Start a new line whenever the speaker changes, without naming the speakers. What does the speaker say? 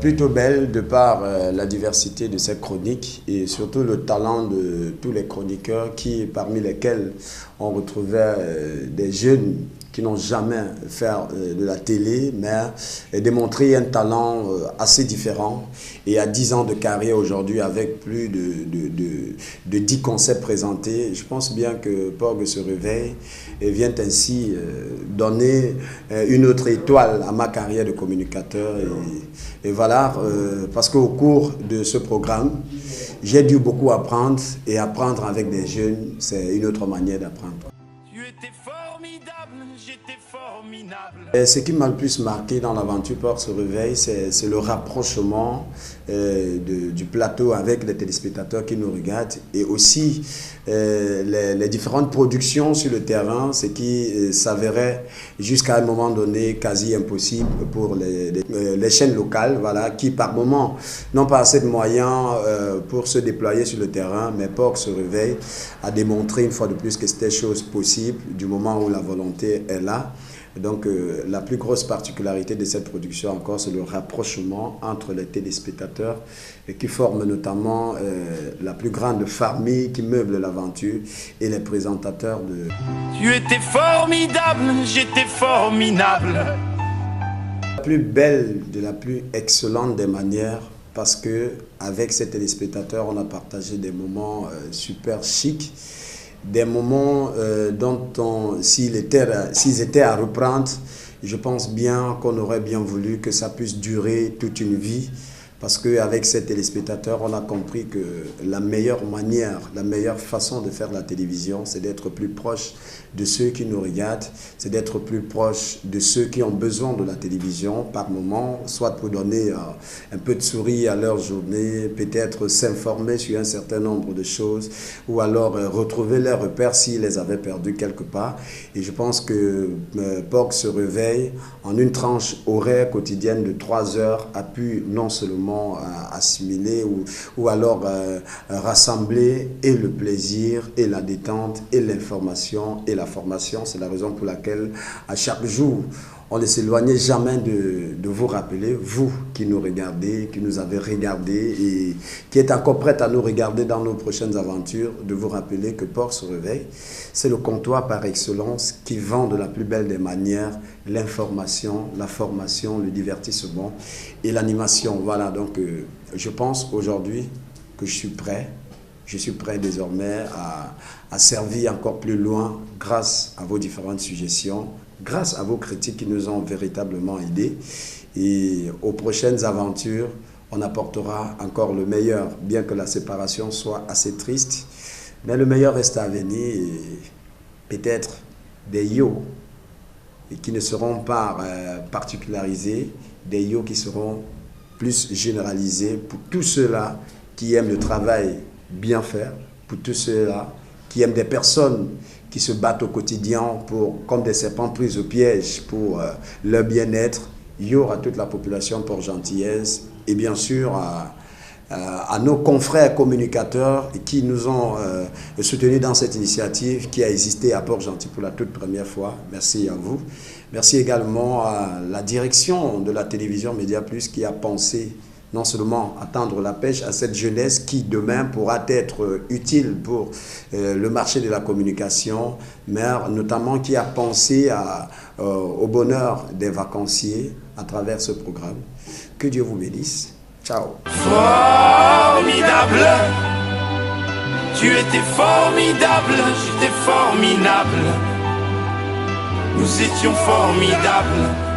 Plutôt belle de par la diversité de cette chronique et surtout le talent de tous les chroniqueurs parmi lesquels on retrouvait des jeunes qui n'ont jamais fait de la télé, mais démontré un talent assez différent. Et à 10 ans de carrière aujourd'hui, avec plus de 10 concepts présentés, je pense bien que Porg se réveille et vient ainsi donner une autre étoile à ma carrière de communicateur. Et voilà, parce qu'au cours de ce programme, j'ai dû beaucoup apprendre, et apprendre avec des jeunes, c'est une autre manière d'apprendre.
Tu étais formidable, j'étais formidable.
Et ce qui m'a le plus marqué dans l'aventure Porg se réveille, c'est le rapprochement du plateau avec les téléspectateurs qui nous regardent, et aussi les différentes productions sur le terrain, ce qui s'avérait jusqu'à un moment donné quasi impossible pour les chaînes locales, voilà, qui par moment n'ont pas assez de moyens pour se déployer sur le terrain, mais Porg se réveille a démontré une fois de plus que c'était chose possible du moment où la volonté est là. Donc la plus grosse particularité de cette production encore, c'est le rapprochement entre les téléspectateurs qui forment notamment la plus grande famille qui meuble l'aventure et les présentateurs de...
Tu étais formidable, j'étais formidable.
La plus belle, de la plus excellente des manières, parce que avec ces téléspectateurs, on a partagé des moments super chics. Des moments dont s'ils étaient à reprendre, je pense bien qu'on aurait bien voulu que ça puisse durer toute une vie. Parce qu'avec ces téléspectateurs, on a compris que la meilleure manière, la meilleure façon de faire la télévision, c'est d'être plus proche de ceux qui nous regardent, c'est d'être plus proche de ceux qui ont besoin de la télévision par moment, soit pour donner un peu de sourire à leur journée, peut-être s'informer sur un certain nombre de choses, ou alors retrouver leurs repères s'ils les avaient perdus quelque part. Et je pense que Porg se réveille en une tranche horaire quotidienne de 3 heures, a pu non seulement assimiler ou alors rassembler et le plaisir et la détente et l'information et la formation. C'est la raison pour laquelle à chaque jour on ne s'éloignait jamais de vous rappeler, vous qui nous regardez, qui nous avez regardé et qui êtes encore prête à nous regarder dans nos prochaines aventures, de vous rappeler que Porg se réveille, c'est le comptoir par excellence qui vend de la plus belle des manières l'information, la formation, le divertissement et l'animation. Voilà, donc je pense aujourd'hui que je suis prêt désormais à servir encore plus loin grâce à vos différentes suggestions, grâce à vos critiques qui nous ont véritablement aidés. Et aux prochaines aventures, on apportera encore le meilleur, bien que la séparation soit assez triste. Mais le meilleur reste à venir et peut-être des yo qui ne seront pas particularisés, des yo qui seront plus généralisés pour tous ceux-là qui aiment le travail bien faire, pour tous ceux-là qui aiment des personnes qui se battent au quotidien comme des serpents pris au piège pour leur bien-être. Yo à toute la population pour gentillesse et bien sûr à nos confrères communicateurs qui nous ont soutenus dans cette initiative qui a existé à Port-Gentil pour la toute première fois. Merci à vous. Merci également à la direction de la télévision Média Plus qui a pensé non seulement à tendre la pêche à cette jeunesse qui demain pourra être utile pour le marché de la communication, mais notamment qui a pensé au bonheur des vacanciers à travers ce programme. Que Dieu vous bénisse. Ciao.
Formidable. Tu étais formidable, j'étais formidable. Nous étions formidables.